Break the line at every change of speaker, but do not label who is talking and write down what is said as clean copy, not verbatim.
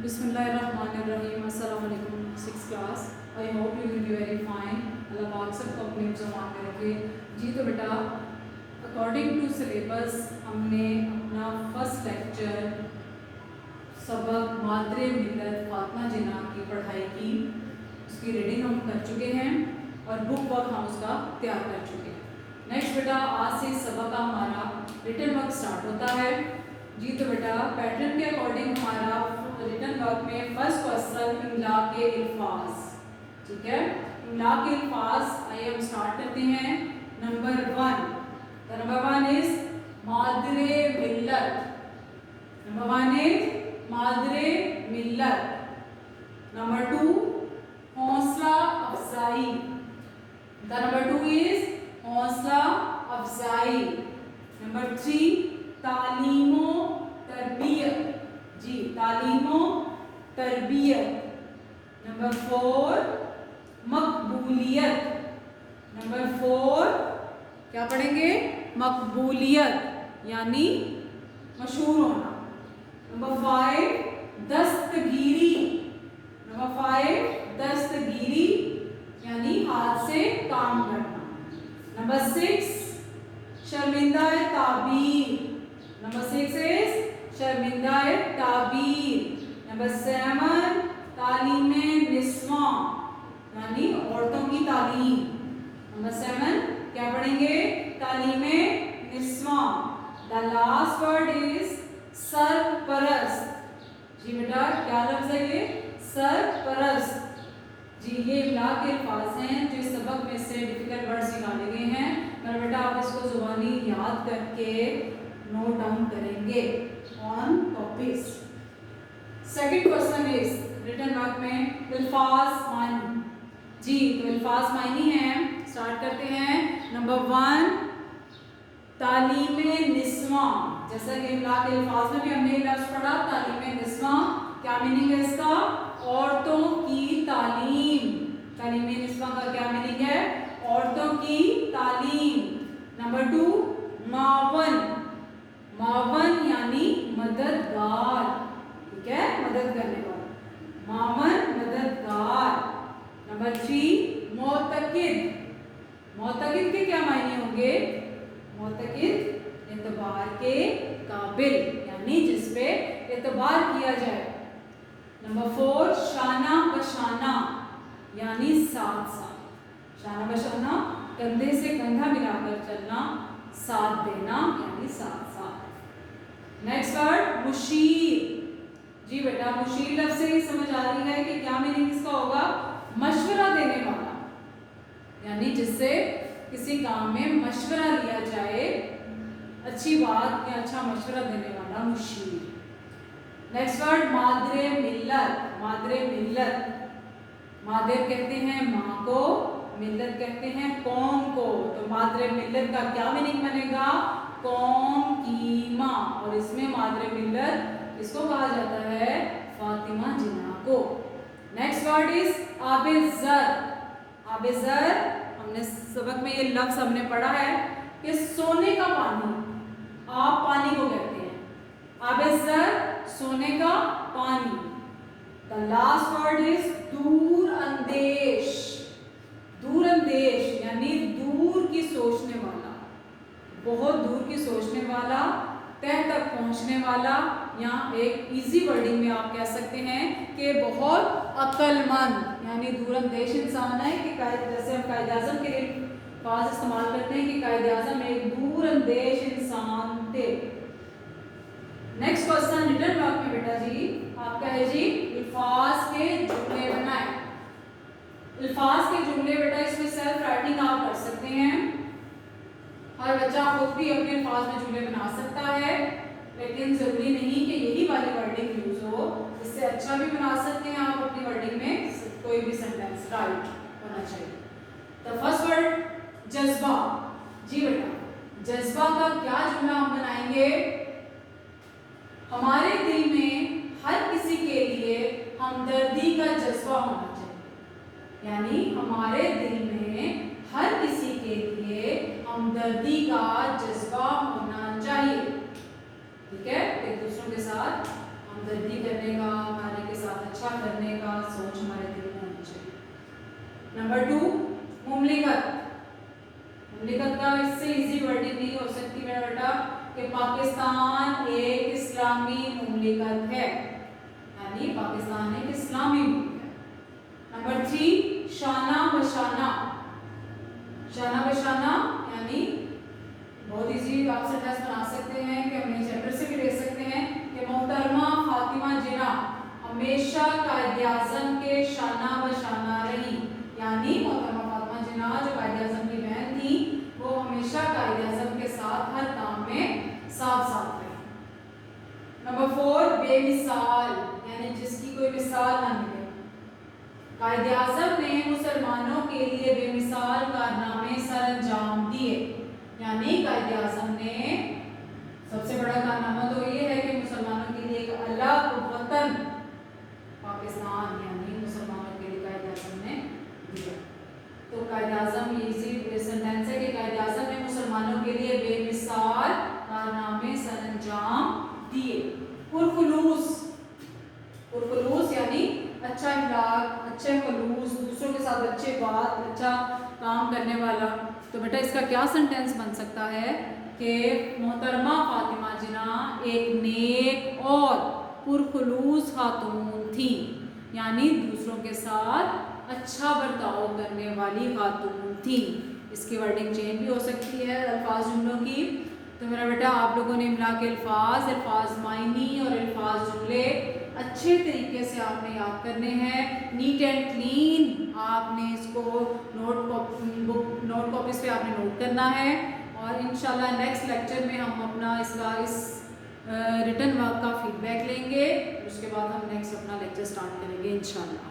बिस्मिल्लाहिर्रहमानिर्रहीम। अस्सलाम वालेकुम। 6th class. I hope you will be very fine. अल्लाह पाक सबको अपने ज़मान में रखे। जी तो बेटा, अकॉर्डिंग टू सिलेबस हमने अपना फर्स्ट लेक्चर सबक मादरे मिल्लत फातिमा जिन्ना की पढ़ाई की, उसकी रीडिंग हम कर चुके हैं और बुक वर्क हम उसका तैयार कर चुके हैं। नेक्स्ट बेटा, आज से सबक का हमारा रिटन वर्क स्टार्ट होता है। जी तो बेटा, पैटर्न के अकॉर्डिंग हमारा रिटन वर्क में फर्स्ट क्वेश्चन इमला के अल्फाज, ठीक है। इमला के अल्फाज आइए हम स्टार्ट करते हैं। Number 1, number 1 is मादरे Millat. Number 1 is मादरे Millat. Number 2 हौसला अफजाई। द नंबर 2 इज हौसला अफजाई। नंबर 3 तालीमो तरबियत। जी, तालीमो तरबियत। नंबर 4 मकबूलियत। नंबर 4 क्या पढ़ेंगे? मकबूलियत यानी मशहूर होना। नंबर 5 दस्तगीरी। नंबर 5 दस्तगीरी यानी हाथ से काम करना। नंबर 6 शर्मिंदा ताबीर। नंबर 6 इज शर्मिंदा ताबीर। नंबर 7 तालीम निस्वा यानी औरतों की तालीम। नंबर 7 क्या पढ़ेंगे? तालीम निस्वा। द लास्ट वर्ड इज सरपरस्त। जी बेटा, क्या लफ्ज है ये? सरपरस्त। जी, ये इमला के अल्फाज हैं जो इस सबक में से डिफिकल्ट वर्ड्स निकाले गए हैं। पर बेटा आप इसको जुबानी याद करके नोट डाउन करेंगे on copies. Second question is written work में अल्फाज मानी। जी तो अल्फाज मानी है, स्टार्ट करते हैं। नंबर 1 तालीम निस्वा। जैसा कि इमला के अल्फाज में भी हमने लफ्ज पढ़ा तालीम निस्वा, क्या मीनिंग है इसका? औरतों की तालीम। तालीम निस्वा का क्या मीनिंग है? औरतों की तालीम। नंबर 2 मावन। मावन यानी मददगार, ठीक है, मदद करने वाला। मावन मददगार। नंबर 3 मोतकिद। मोतकिद के क्या मायने होंगे? मोतकिद एतबार के काबिल यानी जिस पे एतबार किया जाए। नंबर 4 शाना बशाना यानी साथ साथ। शाना बशाना कंधे से कंधा मिलाकर चलना, साथ देना यानी साथ साथ। Next word Musheer. जी बेटा, मुशीर लफ्ज से ही समझ आ रही है कि क्या मीनिंग इसका होगा? मशवरा देने वाला यानी जिससे किसी काम में मशवरा लिया जाए, अच्छी बात या अच्छा मशवरा देने वाला मुशीर। नेक्स्ट वर्ड मादरे मिल्लत। मादरे मिल्लत, मादर कहते हैं माँ को, मिल्लत कहते हैं कौम को। तो मादरे मिल्लत का क्या मीनिंग बनेगा? कौम की माँ। और इसमें मादरे मिल्लत इसको कहा जाता है? फातिमा जिन्ना को। नेक्स्ट वर्ड इज आबेज़र। आबेज़र, हमने सबक में ये लफ्ज हमने पढ़ा है कि सोने का पानी, आप पानी को कहते हैं। आबेज़र सोने का पानी। द लास्ट वर्ड इज दूर अंदेश। दूर अंदेश यानी दूर की सोचने वाला, बहुत दूर की सोचने वाला, तह तक पहुंचने वाला। या एक इजी वर्डिंग में आप कह सकते हैं कि बहुत अक्लमंद यानी दूर अंदेश इंसान है। कि जैसे हम कायद आज़म के लिए बात इस्तेमाल करते हैं कि कायद आज़म एक दूर अंदेश इंसान थे। नेक्स्ट क्वेश्चन रिटन वर्क में बेटा जी आपका है जी अल्फाज के जुमले बनाए। अल्फाज के जुमले बेटा इसमें सेल्फ राइटिंग आप कर सकते हैं। हर बच्चा खुद भी अपने अल्फाज में जुमले बना सकता है, लेकिन जरूरी नहीं कि यही वाली वर्डिंग यूज हो। इससे अच्छा भी बना सकते हैं आप अपनी वर्डिंग में, कोई भी सेंटेंस राइट होना चाहिए। तो फर्स्ट वर्ड जज्बा। जी बेटा, जज्बा का क्या जुमला हम बनाएंगे? हमारे दिल में हर किसी के लिए हमदर्दी का जज्बा होना चाहिए। यानी हमारे दिल में हर किसी के लिए हमदर्दी का जज्बा होना चाहिए, ठीक है। एक दूसरों के साथ हमदर्दी करने का, हमारे के अच्छा करने का सोच हमारे दिल में होनी चाहिए। नंबर 2, मुमलिकत। मुमलिकत का इससे इजी वर्डिंग नहीं हो सकती मेरा बेटा कि पाकिस्तान एक इस्लामी मुमलिकत है, यानी पाकिस्तान एक इस्लामी मुल्क है। नंबर 3, शाना बशाना। शाना बशाना यानी बहुत इजी आप सेंटेंस बना सकते हैं कि अपने चैप्टर से भी ले सकते हैं कि मोहतरमा फातिमा जिन्ना हमेशा कायद-ए-आज़म के शाना बशाना रही, यानी मोहतरमा फातिमा जिन्ना जो कायद-ए-आज़म की बहन थी वो हमेशा कायद-ए-आज़म के साथ हर काम में साथ साथ रही। नंबर 4, बेमिसाल यानी जिसकी कोई मिसाल ना मिले। कायद-ए-आज़म ने मुसलमानों के लिए बेमिसाल कारनामे सरअंजाम दिए, यानी कायद-ए-आज़म ने सबसे बड़ा कारनामा तो ये है कि मुसलमानों के लिए एक अलग वतन पाकिस्तान यानी मुसलमानों के लिए कायद-ए-आज़म ने दिया। तो कायद-ए-आज़म ये इसी सेंटेंस है कि कायद-ए-आज़म ने मुसलमानों के लिए बेमिसाल कारनामे सरअंजाम दिए। पुरखुलूस, पुरखुलूस यानी अच्छा अखलाक, अच्छे खलूस, दूसरों के साथ अच्छे बात, अच्छा काम करने वाला। तो बेटा इसका क्या सेंटेंस बन सकता है कि मोहतरमा फातिमा जिन्ना एक नेक और पुरखुलूस खातून थी, यानी दूसरों के साथ अच्छा बर्ताव करने वाली खातून थी। इसकी वर्डिंग चेंज भी हो सकती है अल्फाज जुमलों की। तो मेरा बेटा आप लोगों ने इमला के अल्फाज मायनी और अल्फाज जुमले अच्छे तरीके से आपने याद करने हैं, नीट एंड क्लीन आपने इसको नोट कॉपीज पे आपने नोट करना है। और इंशाल्लाह नेक्स्ट लेक्चर में हम अपना इसका इस रिटन वर्क का फीडबैक लेंगे, उसके बाद हम नेक्स्ट अपना लेक्चर स्टार्ट करेंगे इंशाल्लाह।